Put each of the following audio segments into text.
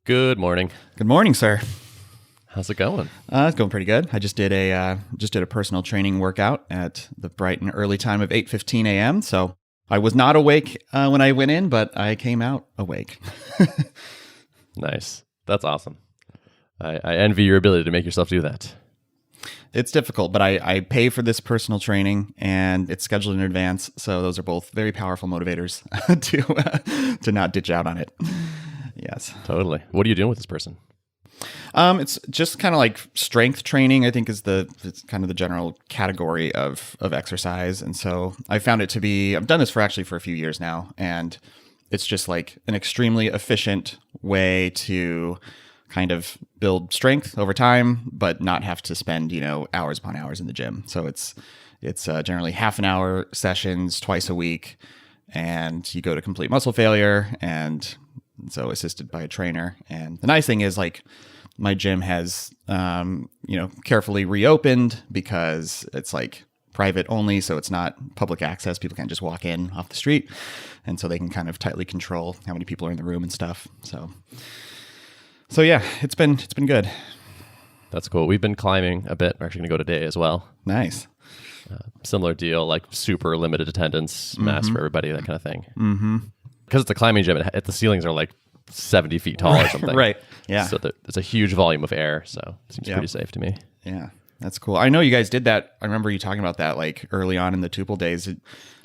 Good morning. Good morning, sir. How's it going? It's going pretty good. I just did a personal training workout at the bright and early time of 8:15 a.m. So I was not awake when I went in, but I came out awake. Nice. That's awesome. I envy your ability to make yourself do that. It's difficult, but I pay for this personal training and it's scheduled in advance. So those are both very powerful motivators to not ditch out on it. Yes. Totally. What are you doing with this person? It's just kind of like strength training, I think it's kind of the general category of exercise. And so I found it to be, I've done this for a few years now, and it's just like an extremely efficient way to kind of build strength over time, but not have to spend, hours upon hours in the gym. So it's generally half an hour sessions twice a week, and you go to complete muscle failure, and so assisted by a trainer. And the nice thing is, like, my gym has, carefully reopened because it's like private only. So it's not public access. People can't just walk in off the street. And so they can kind of tightly control how many people are in the room and stuff. So yeah, it's been good. That's cool. We've been climbing a bit. We're actually going to go today as well. Nice. Similar deal, like super limited attendance, mask for everybody, that kind of thing. Mm-hmm. Because it's a climbing gym, the ceilings are like 70 feet tall or something. Right. Yeah. So there's a huge volume of air. So it seems pretty safe to me. Yeah. That's cool. I know you guys did that. I remember you talking about that like early on in the Tuple days. Did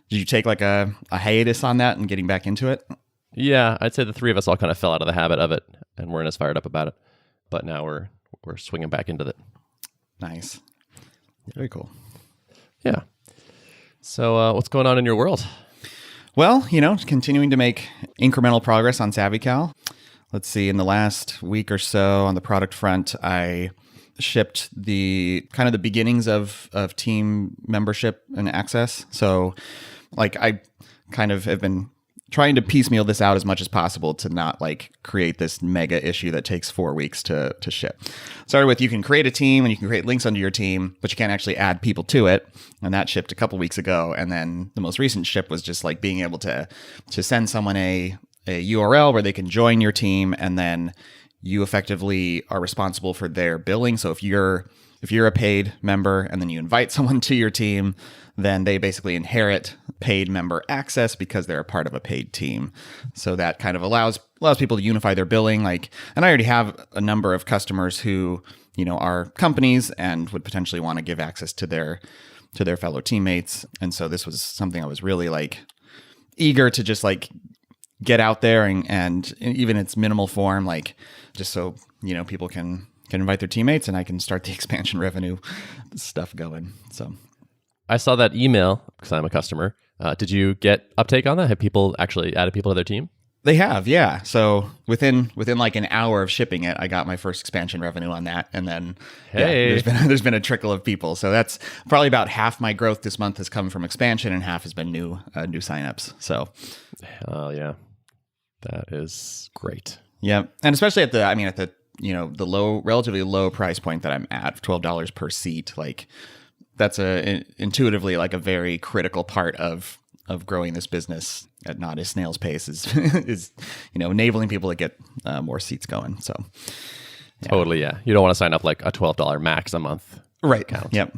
you take like a hiatus on that and getting back into it? Yeah. I'd say the three of us all kind of fell out of the habit of it and weren't as fired up about it. But now we're swinging back into it. Nice. Very cool. Yeah. So what's going on in your world? Well, continuing to make incremental progress on SavvyCal. Let's see, in the last week or so on the product front, I shipped the kind of the beginnings of team membership and access. So like I kind of have been trying to piecemeal this out as much as possible to not like create this mega issue that takes 4 weeks to ship. Started with, you can create a team and you can create links under your team, but you can't actually add people to it. And that shipped a couple weeks ago. And then the most recent ship was just like being able to send someone a URL where they can join your team, and then you effectively are responsible for their billing. So if you're a paid member and then you invite someone to your team, then they basically inherit paid member access because they're a part of a paid team. So that kind of allows people to unify their billing. And I already have a number of customers who, are companies and would potentially want to give access to their fellow teammates. And so this was something I was really like eager to just like get out there and even its minimal form, like just so, people can invite their teammates and I can start the expansion revenue stuff going. So I saw that email because I'm a customer. Did you get uptake on that? Have people actually added people to their team? They have, yeah. So within like an hour of shipping it, I got my first expansion revenue on that, and then there's been a trickle of people. So that's probably about half my growth this month has come from expansion, and half has been new signups. So, yeah, that is great. Yeah, and especially at the relatively low price point that I'm at, $12 per seat, like. That's intuitively like a very critical part of growing this business at not a snail's pace is enabling people to get more seats going. So yeah. Totally, yeah. You don't want to sign up like a $12 max a month, right? Account. Yep,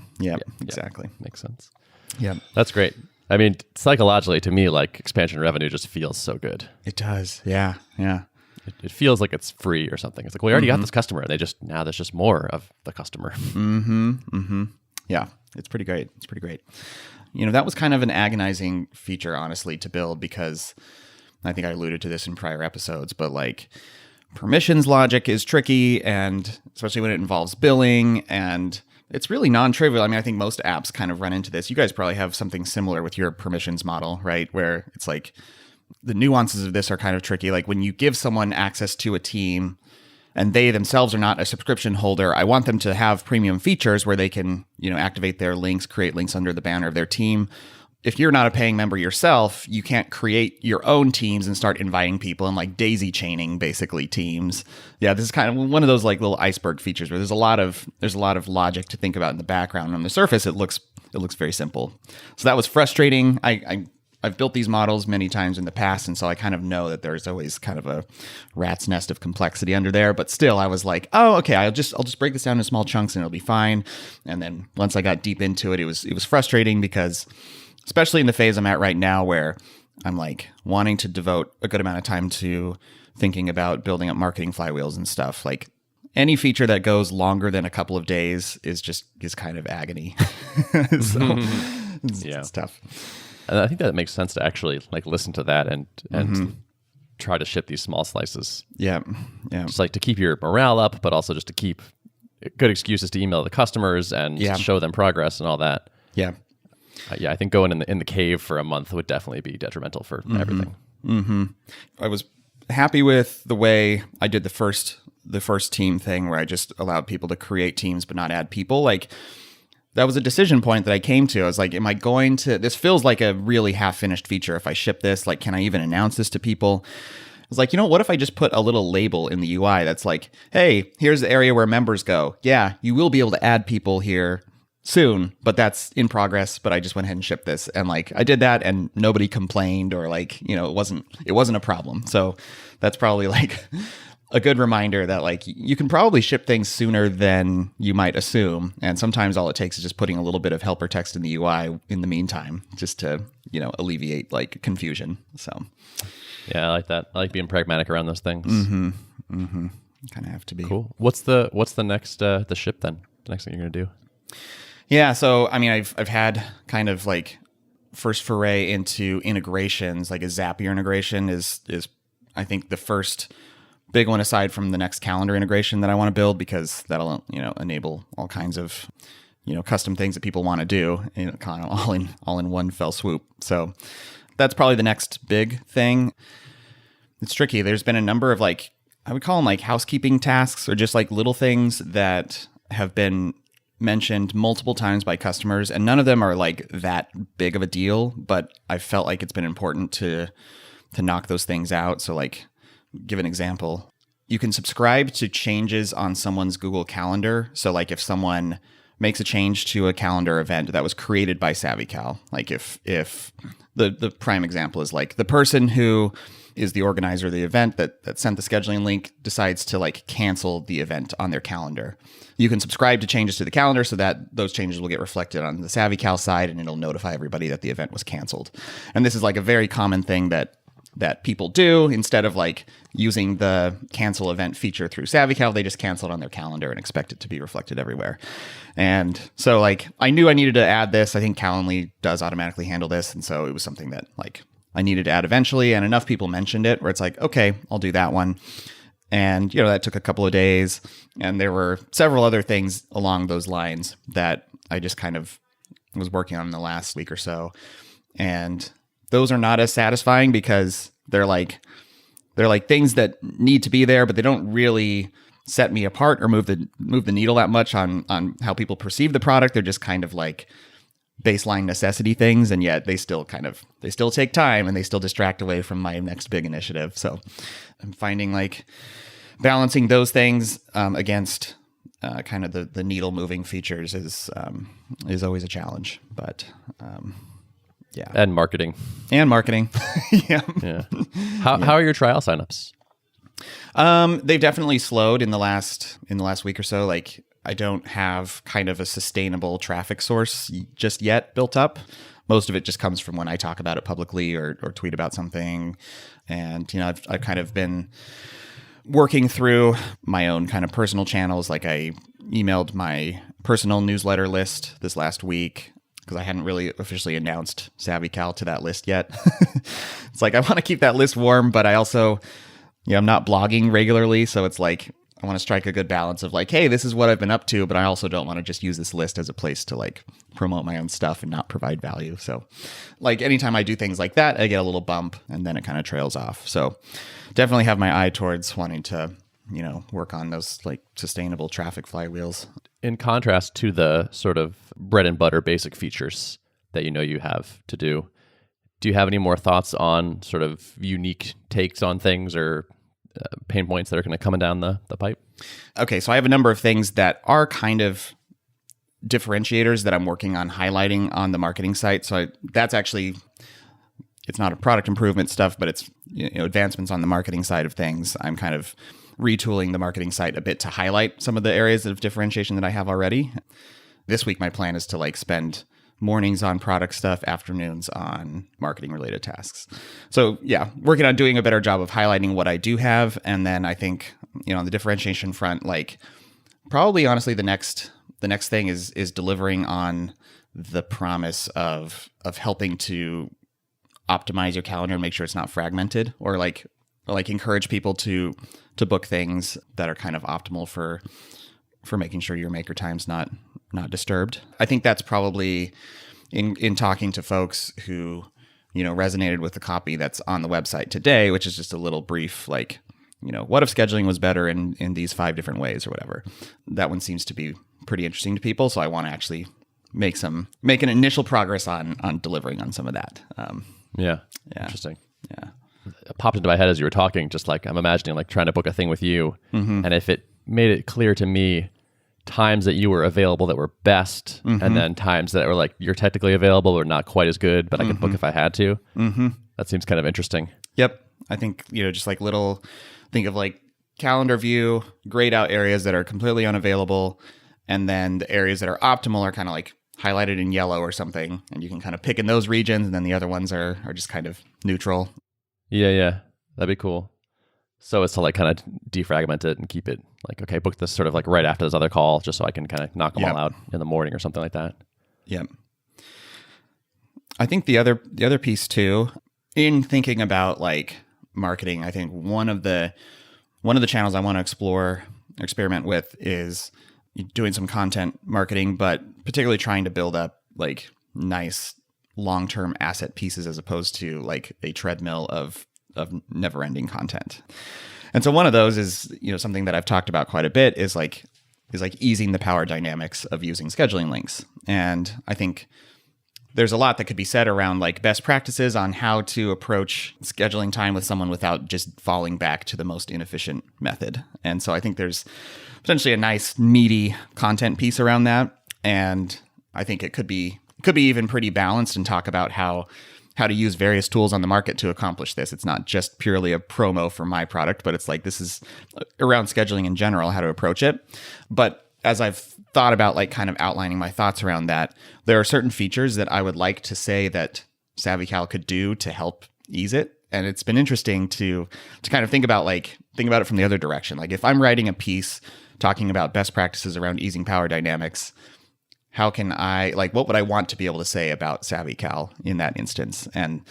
exactly. Makes sense. Yeah, that's great. I mean, psychologically, to me, like expansion revenue just feels so good. It does. Yeah. It feels like it's free or something. It's like, well, we already got this customer. Now there's just more of the customer. Yeah, it's pretty great. That was kind of an agonizing feature, honestly, to build, because I think I alluded to this in prior episodes, but like permissions logic is tricky, and especially when it involves billing, and it's really non-trivial. I mean, I think most apps kind of run into this. You guys probably have something similar with your permissions model, right? Where it's like the nuances of this are kind of tricky. Like when you give someone access to a team, and they themselves are not a subscription holder, I want them to have premium features where they can, activate their links, create links under the banner of their team. If you're not a paying member yourself, you can't create your own teams and start inviting people and like daisy chaining basically teams. Yeah, this is kind of one of those like little iceberg features where there's a lot of logic to think about in the background. On the surface, it looks very simple. So that was frustrating. I I've built these models many times in the past, and so I kind of know that there's always kind of a rat's nest of complexity under there. But still, I was like, oh, okay, I'll just break this down into small chunks and it'll be fine. And then once I got deep into it, it was frustrating because, especially in the phase I'm at right now, where I'm like wanting to devote a good amount of time to thinking about building up marketing flywheels and stuff. Like any feature that goes longer than a couple of days is kind of agony. So it's tough. And I think that makes sense to actually like listen to that and try to ship these small slices. Yeah. Just like to keep your morale up, but also just to keep good excuses to email the customers and show them progress and all that. Yeah. I think going in the cave for a month would definitely be detrimental for everything. I was happy with the way I did the first team thing, where I just allowed people to create teams but not add people. Like, that was a decision point that I came to. I was like, am I going to, this feels like a really half-finished feature. If I ship this, like, can I even announce this to people? I was like, what if I just put a little label in the UI that's like, hey, here's the area where members go. Yeah, you will be able to add people here soon, but that's in progress. But I just went ahead and shipped this. And like, I did that and nobody complained, or like, it wasn't a problem. So that's probably like a good reminder that like you can probably ship things sooner than you might assume. And sometimes all it takes is just putting a little bit of helper text in the UI in the meantime, just to, alleviate like confusion. So yeah, I like that. I like being pragmatic around those things. Kind of have to be. Cool. What's the next the ship then? The next thing you're gonna do? Yeah. So I mean, I've had kind of like first foray into integrations. Like a Zapier integration is I think the first big one, aside from the next calendar integration that I want to build, because that'll enable all kinds of custom things that people want to do, kind of all in one fell swoop. So that's probably the next big thing. It's tricky. There's been a number of like, I would call them like housekeeping tasks, or just like little things that have been mentioned multiple times by customers, and none of them are like that big of a deal, but I felt like it's been important to knock those things out. So like, give an example. You can subscribe to changes on someone's Google Calendar. So like if someone makes a change to a calendar event that was created by SavvyCal, like if the prime example is like the person who is the organizer of the event that sent the scheduling link decides to like cancel the event on their calendar. You can subscribe to changes to the calendar so that those changes will get reflected on the SavvyCal side, and it'll notify everybody that the event was canceled. And this is like a very common thing that people do. Instead of like using the cancel event feature through SavvyCal, they just cancel it on their calendar and expect it to be reflected everywhere. And so like, I knew I needed to add this. I think Calendly does automatically handle this. And so it was something that like I needed to add eventually, and enough people mentioned it where it's like, okay, I'll do that one. And, that took a couple of days. And there were several other things along those lines that I just kind of was working on in the last week or so. And those are not as satisfying because they're like things that need to be there, but they don't really set me apart or move the needle that much on how people perceive the product. They're just kind of like baseline necessity things, and yet they still take time and they still distract away from my next big initiative. So I'm finding like balancing those things against kind of the needle moving features is always a challenge, but yeah. And marketing. Yeah. How are your trial signups? They've definitely slowed in the last week or so. Like, I don't have kind of a sustainable traffic source just yet built up. Most of it just comes from when I talk about it publicly or tweet about something. And, I've kind of been working through my own kind of personal channels. Like, I emailed my personal newsletter list this last week, because I hadn't really officially announced SavvyCal to that list yet. It's like, I want to keep that list warm, but I also, I'm not blogging regularly. So it's like, I want to strike a good balance of like, hey, this is what I've been up to, but I also don't want to just use this list as a place to like promote my own stuff and not provide value. So like anytime I do things like that, I get a little bump and then it kind of trails off. So definitely have my eye towards wanting to, work on those like sustainable traffic flywheels. In contrast to the sort of bread and butter basic features that you have to do you have any more thoughts on sort of unique takes on things or pain points that are going to come down the pipe? Okay, so I have a number of things that are kind of differentiators that I'm working on highlighting on the marketing site. So that's actually it's not a product improvement stuff, but it's advancements on the marketing side of things. I'm kind of retooling the marketing site a bit to highlight some of the areas of differentiation that I have already. This week, my plan is to like spend mornings on product stuff, afternoons on marketing related tasks. So yeah, working on doing a better job of highlighting what I do have. And then I think, on the differentiation front, like probably honestly, the next thing is delivering on the promise of helping to optimize your calendar and make sure it's not fragmented, or like encourage people to book things that are kind of optimal for making sure your maker time's not disturbed. I think that's probably in talking to folks who, resonated with the copy that's on the website today, which is just a little brief, like, what if scheduling was better in these 5 different ways or whatever. That one seems to be pretty interesting to people. So I want to actually make an initial progress on delivering on some of that. Yeah. Interesting. Yeah. It popped into my head as you were talking, just like I'm imagining like trying to book a thing with you. And if it made it clear to me times that you were available that were best, and then times that were like you're technically available or not quite as good, but I could book if I had to. That seems kind of interesting. Yep. I think, just like think of like calendar view, grayed out areas that are completely unavailable. And then the areas that are optimal are kind of like highlighted in yellow or something. And you can kind of pick in those regions. And then the other ones are just kind of neutral. Yeah. That'd be cool. So it's to like kind of defragment it and keep it like, okay, book this sort of like right after this other call, just so I can kind of knock them all out in the morning or something like that. Yep. I think the other piece too, in thinking about like marketing, I think one of the channels I want to experiment with is doing some content marketing, but particularly trying to build up like nice long-term asset pieces as opposed to like a treadmill of never-ending content. And so one of those is, something that I've talked about quite a bit is like easing the power dynamics of using scheduling links. And I think there's a lot that could be said around like best practices on how to approach scheduling time with someone without just falling back to the most inefficient method. And so I think there's potentially a nice meaty content piece around that. And I think it could be even pretty balanced and talk about how to use various tools on the market to accomplish this. It's not just purely a promo for my product, but it's like this is around scheduling in general, how to approach it. But as I've thought about like kind of outlining my thoughts around that, there are certain features that I would like to say that SavvyCal could do to help ease it. And it's been interesting to kind of think about it from the other direction. Like if I'm writing a piece talking about best practices around easing power dynamics, how can what would I want to be able to say about SavvyCal in that instance? And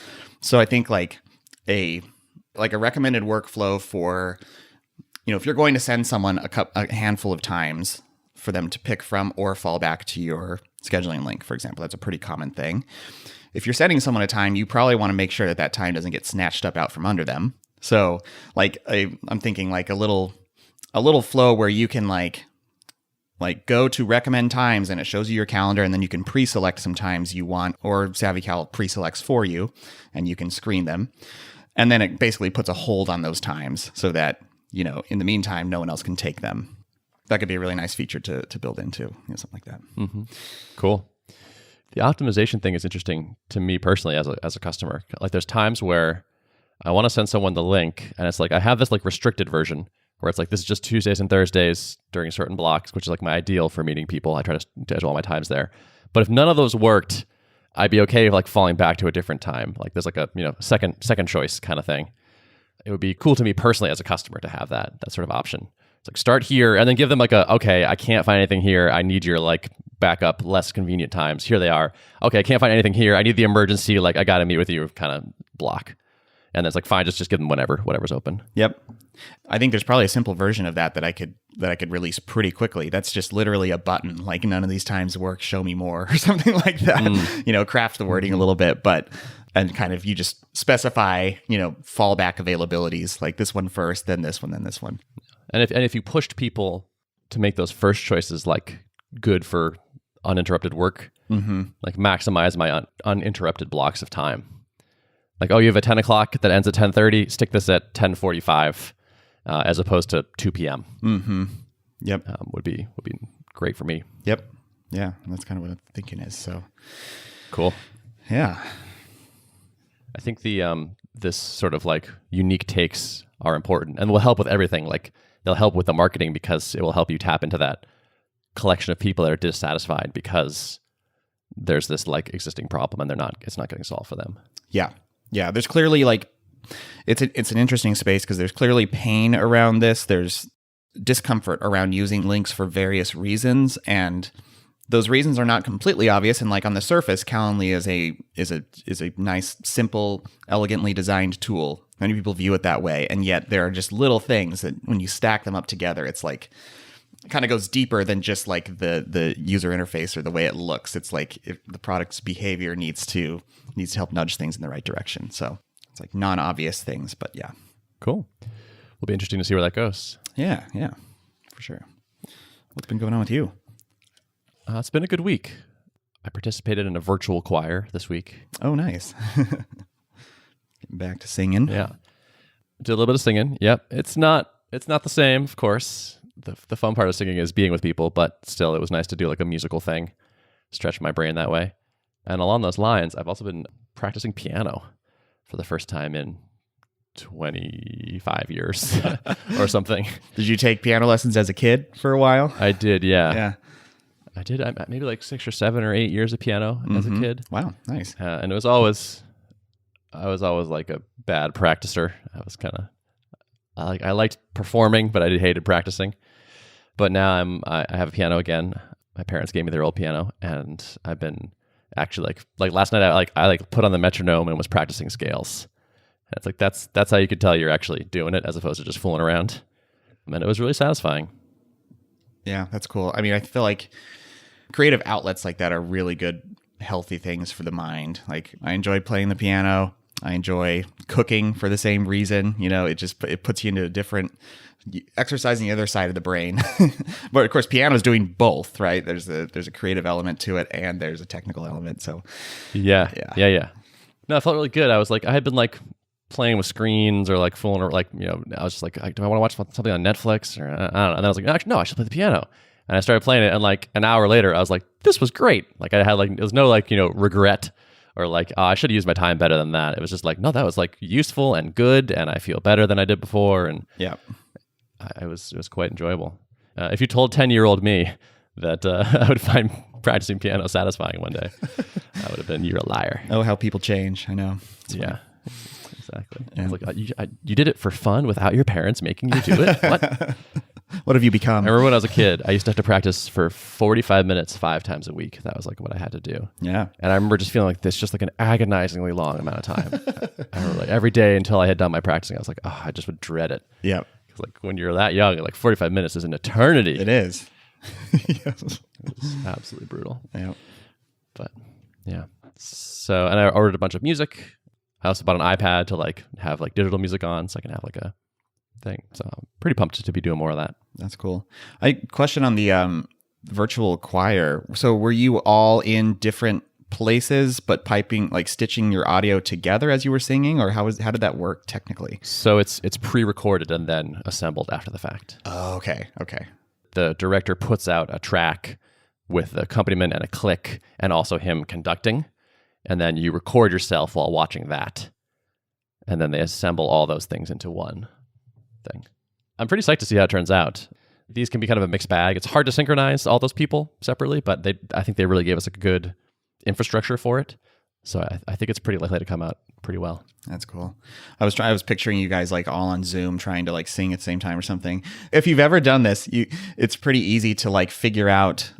so I think like a recommended workflow for, if you're going to send someone a handful of times for them to pick from or fall back to your scheduling link, for example, that's a pretty common thing. If you're sending someone a time, you probably want to make sure that time doesn't get snatched up out from under them. So like I'm thinking like a little flow where you can like go to recommend times and it shows you your calendar, and then you can pre-select some times you want, or SavvyCal pre-selects for you and you can screen them. And then it basically puts a hold on those times so that, in the meantime, no one else can take them. That could be a really nice feature to build into, something like that. Mm-hmm. Cool. The optimization thing is interesting to me personally as a customer. Like there's times where I want to send someone the link and it's like, I have this like restricted version where it's like, this is just Tuesdays and Thursdays during certain blocks, which is like my ideal for meeting people. I try to schedule all my times there. But if none of those worked, I'd be okay with like falling back to a different time. Like there's like a, second choice kind of thing. It would be cool to me personally as a customer to have that sort of option. It's like start here and then give them like okay, I can't find anything here. I need your like backup, less convenient times. Here they are. Okay, I can't find anything here. I need the emergency, like I got to meet with you kind of block. And it's like, fine, just give them whatever's open. Yep. I think there's probably a simple version of that I could release pretty quickly. That's just literally a button, like none of these times work, show me more or something like that. Craft the wording a little bit, and kind of you just specify, fallback availabilities, like this one first, then this one, then this one. And if you pushed people to make those first choices like good for uninterrupted work, like maximize my uninterrupted blocks of time. Like, you have a 10 o'clock that ends at 10:30, stick this at 10:45 as opposed to 2 p.m. Mm-hmm. Yep. Would be great for me. Yep. Yeah. That's kind of what I'm thinking is. So cool. Yeah. I think the this sort of like unique takes are important and will help with everything. Like they'll help with the marketing because it will help you tap into that collection of people that are dissatisfied because there's this like existing problem and it's not getting solved for them. Yeah. Yeah. There's clearly like, it's an interesting space because there's clearly pain around this. There's discomfort around using links for various reasons. And those reasons are not completely obvious. And like on the surface, Calendly is a nice, simple, elegantly designed tool. Many people view it that way. And yet there are just little things that when you stack them up together, it's like, it kind of goes deeper than just like the user interface or the way it looks. It's like if the product's behavior needs to help nudge things in the right direction. So it's like non-obvious things, but yeah. Cool. Will be interesting to see where that goes. Yeah, for sure. What's been going on with you? It's been a good week. I participated in a virtual choir this week. Oh, nice. Getting back to singing. Yeah. Did a little bit of singing. Yep. It's not the same, of course. The fun part of singing is being with people, but still it was nice to do like a musical thing, stretch my brain that way. And along those lines, I've also been practicing piano for the first time in 25 years or something. Did you take piano lessons as a kid for a while? I did, yeah. Yeah. I did maybe like 6 or 7 or 8 years of piano as a kid. Wow, nice. And I was always like a bad practicer. I liked performing, but I hated practicing. But now I have a piano again. My parents gave me their old piano, and I've been actually like last night I put on the metronome and was practicing scales. And it's like that's how you could tell you're actually doing it as opposed to just fooling around. And it was really satisfying. Yeah, that's cool. I mean, I feel like creative outlets like that are really good, healthy things for the mind. Like I enjoy playing the piano. I enjoy cooking for the same reason. You know, it puts you into a different exercising the other side of the brain. But of course, piano is doing both, right? There's a creative element to it and there's a technical element. So yeah. No, I felt really good. I was like, I had been like playing with screens or like fooling, or like, you know, I was just like, do I want to watch something on Netflix or I don't know. And then I was like, actually, no, I should play the piano. And I started playing it, and like an hour later, I was like, this was great. Like I had like, there was no like, you know, regret or like, oh, I should have used my time better than that. It was just like, no, that was like useful and good, and I feel better than I did before. And yeah, it was quite enjoyable. If you told 10-year-old me that I would find practicing piano satisfying one day, I would have been, you're a liar. Oh, how people change. I know. Yeah, exactly. Yeah. I was like, you did it for fun without your parents making you do it? What? What have you become? I remember when I was a kid, I used to have to practice for 45 minutes 5 times a week. That was like what I had to do. Yeah. And I remember just feeling like this, just like an agonizingly long amount of time. I remember like every day until I had done my practicing, I was like, oh, I just would dread it. Yeah. Because like when you're that young, like 45 minutes is an eternity. It is. Yes. It was absolutely brutal. Yeah. But yeah. So, and I ordered a bunch of music. I also bought an iPad to like have like digital music on so I can have like a thing. So I'm pretty pumped to be doing more of that. That's cool. Question on the virtual choir. So were you all in different places but piping, like stitching your audio together as you were singing, or how did that work technically? So it's pre-recorded and then assembled after the fact. Oh, okay. The director puts out a track with the accompaniment and a click and also him conducting, and then you record yourself while watching that. And then they assemble all those things into one thing. I'm pretty psyched to see how it turns out. These can be kind of a mixed bag. It's hard to synchronize all those people separately, but I think they really gave us a good infrastructure for it. So I think it's pretty likely to come out pretty well. That's cool. I was picturing you guys like all on Zoom trying to like sing at the same time or something. If you've ever done this, it's pretty easy to like figure out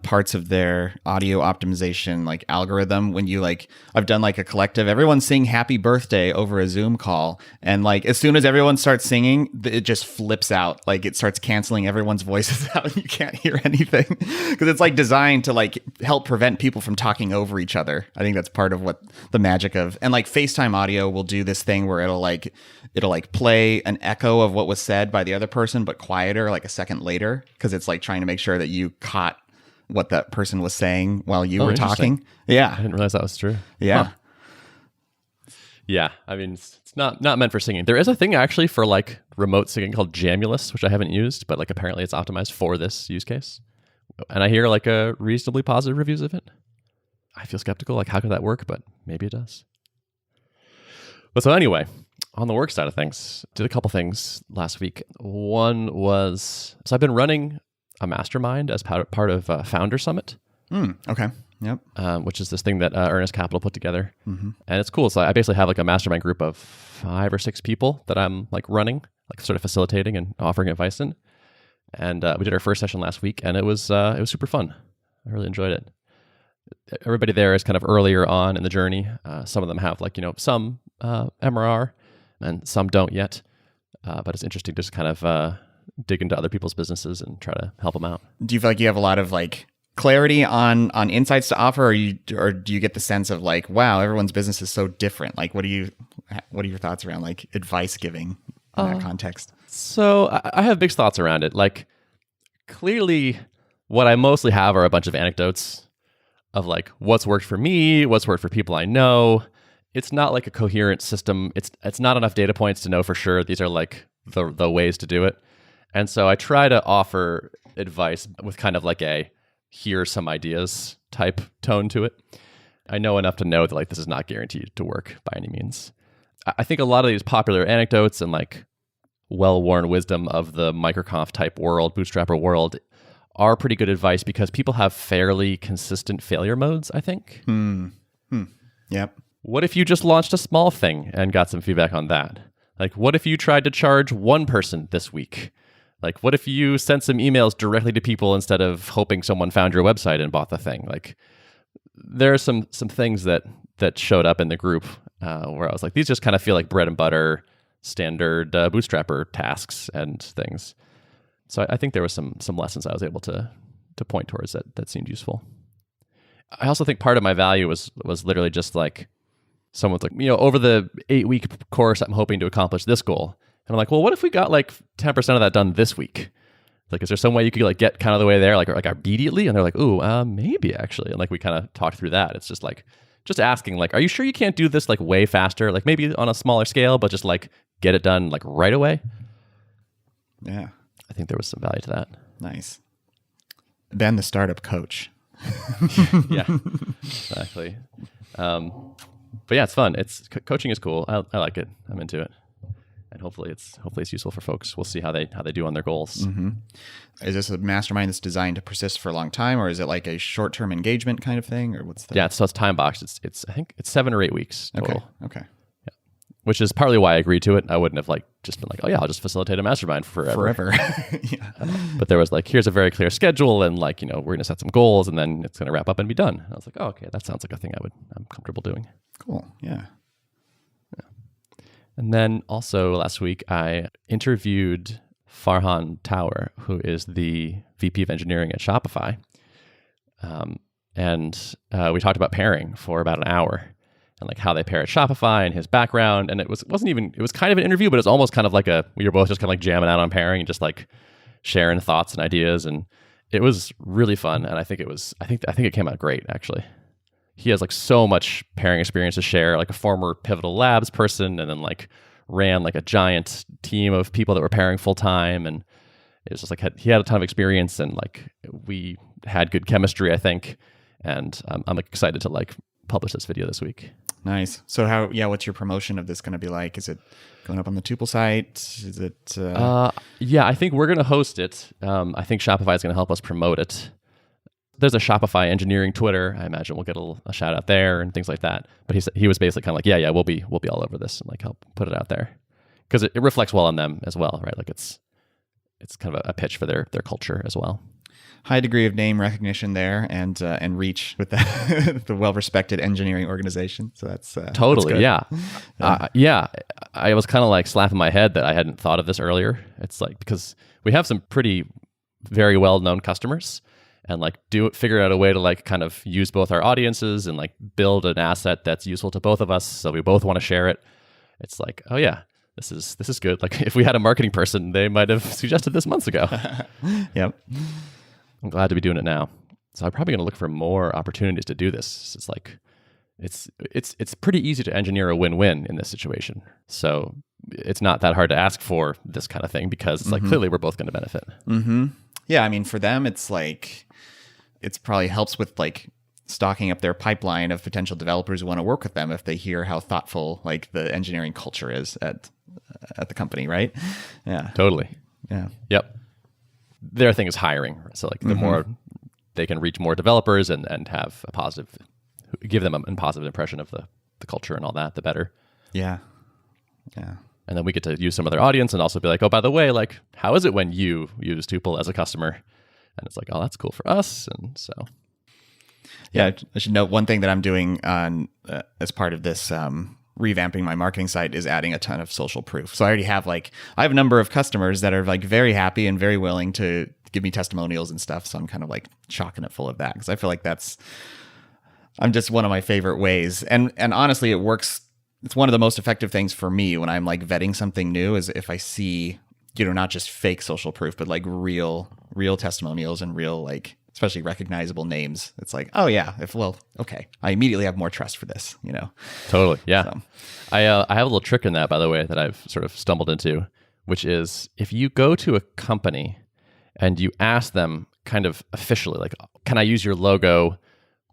parts of their audio optimization like algorithm when you like, I've done like a collective, everyone sing happy birthday over a Zoom call. And like as soon as everyone starts singing, it just flips out. Like it starts canceling everyone's voices out and you can't hear anything because it's like designed to like help prevent people from talking over each other. I think that's part of what the magic of, and like FaceTime audio will do this thing where it'll play an echo of what was said by the other person, but quieter like a second later, because it's like trying to make sure that you caught what that person was saying while you were talking. Yeah. I didn't realize that was true. Yeah. Huh. Yeah. I mean, it's not meant for singing. There is a thing actually for like remote singing called Jamulus, which I haven't used, but like apparently it's optimized for this use case. And I hear like a reasonably positive reviews of it. I feel skeptical. Like, how could that work? But maybe it does. But so anyway, on the work side of things, did a couple things last week. One was, so I've been running a mastermind as part of Founder Summit. Okay. Yep. Which is this thing that Earnest Capital put together. And it's cool. So I basically have like a mastermind group of 5 or 6 people that I'm like running, like sort of facilitating and offering advice in. And we did our first session last week, and it was super fun. I really enjoyed it. Everybody there is kind of earlier on in the journey. Some of them have like, some MRR and some don't yet. But it's interesting to just kind of dig into other people's businesses and try to help them out. Do you feel like you have a lot of like clarity on insights to offer, or do you get the sense of like, wow, everyone's business is so different? Like, what are your thoughts around like advice giving in that context? So I have big thoughts around it. Like, clearly, what I mostly have are a bunch of anecdotes of like what's worked for me, what's worked for people I know. It's not like a coherent system. It's not enough data points to know for sure these are like the ways to do it. And so I try to offer advice with kind of like a here's some ideas type tone to it. I know enough to know that like this is not guaranteed to work by any means. I think a lot of these popular anecdotes and like well-worn wisdom of the microconf type world, bootstrapper world, are pretty good advice because people have fairly consistent failure modes, I think. Yep. What if you just launched a small thing and got some feedback on that? Like, what if you tried to charge one person this week? Like, what if you sent some emails directly to people instead of hoping someone found your website and bought the thing? Like, there are some things that showed up in the group where I was like, these just kind of feel like bread and butter, standard bootstrapper tasks and things. So I think there was some lessons I was able to point towards that seemed useful. I also think part of my value was literally just like, someone's like, over the 8-week course, I'm hoping to accomplish this goal. And I'm like, well, what if we got like 10% of that done this week? Like, is there some way you could like get kind of the way there, like immediately? And they're like, ooh, maybe actually. And like, we kind of talked through that. It's just like, just asking like, are you sure you can't do this like way faster? Like maybe on a smaller scale, but just like get it done like right away. Yeah. I think there was some value to that. Nice. Ben, the startup coach. Yeah, exactly. But yeah, it's fun. Coaching is cool. I like it. I'm into it. And hopefully it's useful for folks. We'll see how they do on their goals. Is this a mastermind that's designed to persist for a long time, or is it like a short-term engagement kind of thing, or what's the? Yeah, so it's time boxed. I think it's 7 or 8 weeks total. Okay. Yeah, which is partly why I agreed to it. I wouldn't have like just been like, oh yeah, I'll just facilitate a mastermind forever. Yeah. But there was like, here's a very clear schedule, and like we're gonna set some goals, and then it's gonna wrap up and be done. And I was like, oh okay, that sounds like a thing I'm comfortable doing. Cool. Yeah. And then also last week, I interviewed Farhan Tower, who is the VP of engineering at Shopify. And we talked about pairing for about an hour and like how they pair at Shopify and his background. And it was kind of an interview, but it was almost kind of like we were both just kind of like jamming out on pairing and just like sharing thoughts and ideas. And it was really fun. And I think it came out great, actually. He has like so much pairing experience to share, like a former Pivotal Labs person, and then like ran like a giant team of people that were pairing full time. And it was just like, he had a ton of experience, and like we had good chemistry, I think. And I'm excited to like publish this video this week. Nice. So what's your promotion of this going to be like? Is it going up on the Tuple site? Is it? Yeah, I think we're going to host it. I think Shopify is going to help us promote it. There's a Shopify engineering Twitter. I imagine we'll get a shout out there and things like that. But he was basically kind of like, yeah, we'll be all over this and like help put it out there, because it reflects well on them as well, right? Like it's kind of a pitch for their culture as well. High degree of name recognition there and reach with the well-respected engineering organization. So that's totally, that's yeah. I was kind of like slapping my head that I hadn't thought of this earlier. It's like, because we have some pretty very well-known customers, and like figure out a way to like kind of use both our audiences and like build an asset that's useful to both of us, so we both want to share it. It's like, oh yeah, this is good. Like if we had a marketing person, they might have suggested this months ago. Yep. I'm glad to be doing it now. So I'm probably going to look for more opportunities to do this. It's like it's pretty easy to engineer a win-win in this situation. So it's not that hard to ask for this kind of thing, because it's like clearly we're both going to benefit. Yeah, I mean, for them, it's like, it's probably helps with like stocking up their pipeline of potential developers who want to work with them if they hear how thoughtful like the engineering culture is at the company, right? Yeah. Totally. Yeah. Yep. Their thing is hiring. So like the more they can reach more developers and have a positive, give them a positive impression of the culture and all that, the better. Yeah. Yeah. And then we get to use some of their audience and also be like, oh, by the way, like, how is it when you use Tuple as a customer? And it's like, oh, that's cool for us. And so. Yeah. I should note one thing that I'm doing on as part of this revamping my marketing site is adding a ton of social proof. So I already have I have a number of customers that are like very happy and very willing to give me testimonials and stuff. So I'm kind of like chockering it full of that because I feel like I'm just one of my favorite ways. And honestly, it works. It's one of the most effective things for me when I'm like vetting something new is if I see, not just fake social proof, but like real testimonials and real, like, especially recognizable names. It's like, oh yeah, okay. I immediately have more trust for this, Totally. Yeah. So. I have a little trick in that, by the way, that I've sort of stumbled into, which is if you go to a company and you ask them kind of officially, like, can I use your logo?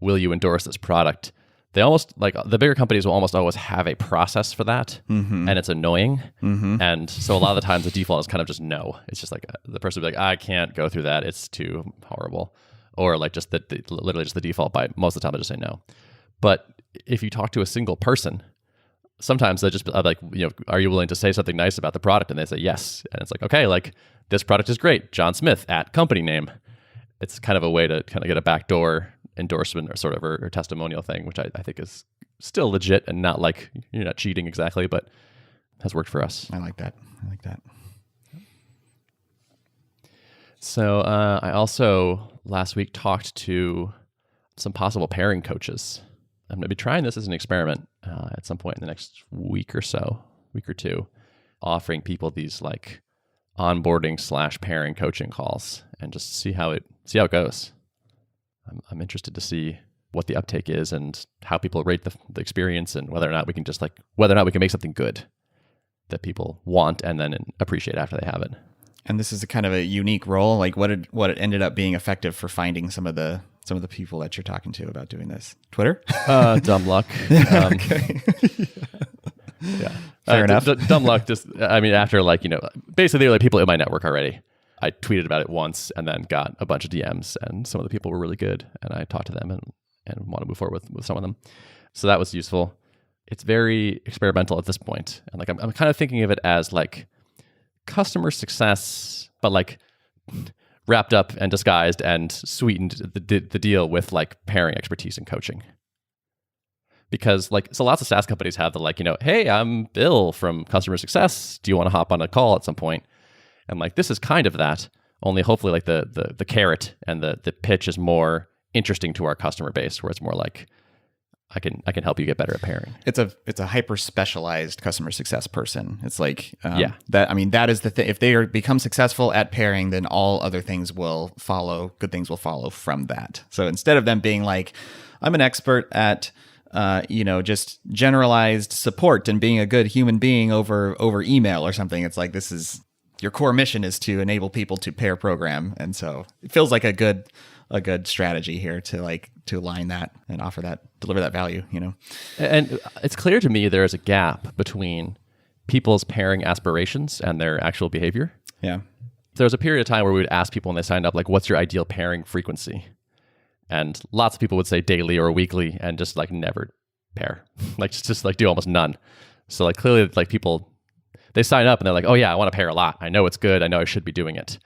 Will you endorse this product? They almost, like, the bigger companies will almost always have a process for that, and it's annoying. And so a lot of the times the default is kind of just no. It's just like the person will be like, I can't go through that. It's too horrible. Or like just literally just the default by most of the time they just say no. But if you talk to a single person, sometimes they just like, are you willing to say something nice about the product? And they say yes. And it's like, okay, like this product is great. John Smith at company name. It's kind of a way to kind of get a backdoor endorsement or sort of or testimonial thing, which I think is still legit and not like you're not cheating exactly, but has worked for us. I like that. So I also last week talked to some possible pairing coaches. I'm going to be trying this as an experiment at some point in the next week or two, offering people these like onboarding / pairing coaching calls and just see how it goes. I'm interested to see what the uptake is and how people rate the experience and whether or not we can make something good that people want and then appreciate after they have it. And this is a kind of a unique role. Like what it ended up being effective for finding some of the people that you're talking to about doing this? Twitter? Dumb luck. Okay. Yeah. Fair enough. Dumb luck. Just, I mean, after basically they were like people in my network already. I tweeted about it once and then got a bunch of DMs and some of the people were really good and I talked to them and want to move forward with some of them. So that was useful. It's very experimental at this point. And like, I'm kind of thinking of it as like customer success, but like wrapped up and disguised and sweetened the deal with like pairing expertise and coaching. Because so lots of SaaS companies have the hey, I'm Bill from customer success. Do you want to hop on a call at some point? And like, this is kind of that, only hopefully like the carrot and the pitch is more interesting to our customer base, where it's more like, I can help you get better at pairing. It's a hyper specialized customer success person. It's like, that is the thing. If they become successful at pairing, then all other things will follow. Good things will follow from that. So instead of them being like, I'm an expert at, just generalized support and being a good human being over email or something. It's like, your core mission is to enable people to pair program. And so it feels like a good strategy here to align that and deliver that value, And it's clear to me there is a gap between people's pairing aspirations and their actual behavior. Yeah. There was a period of time where we would ask people when they signed up, like, what's your ideal pairing frequency? And lots of people would say daily or weekly and just like never pair, like just like do almost none. So like clearly like people, they sign up and they're like, oh yeah, I want to pair a lot. I know it's good. I know I should be doing it.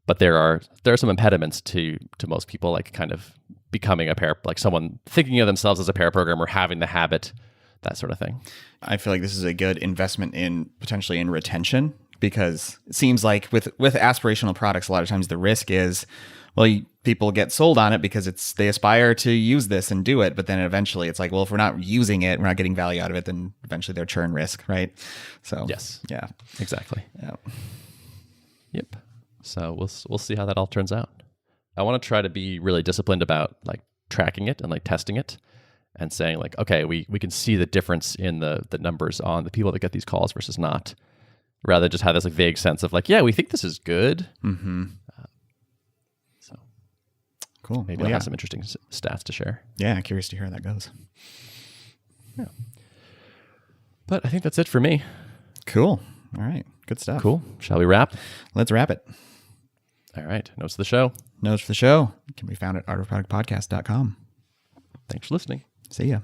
But there are some impediments to most people, like kind of becoming a pair, like someone thinking of themselves as a pair programmer, having the habit, that sort of thing. I feel like this is a good investment potentially in retention, because it seems like with aspirational products, a lot of times the risk is, people get sold on it because they aspire to use this and do it, but then eventually it's like, well, if we're not using it, we're not getting value out of it, then eventually their churn risk, right? So yes, yeah, exactly. Yeah. Yep. So we'll see how that all turns out. I want to try to be really disciplined about like tracking it and like testing it and saying like, okay, we can see the difference in the numbers on the people that get these calls versus not, rather than just have this like vague sense of like, yeah, we think this is good. Mm-hmm. Cool. Maybe Well, I'll yeah. have some interesting stats to share. Yeah, curious to hear how that goes. Yeah. But I think that's it for me. Cool. All right. Good stuff. Cool. Shall we wrap? Let's wrap it. All right. Notes of the show. Notes for the show can be found at artofproductpodcast.com. Thanks for listening. See ya.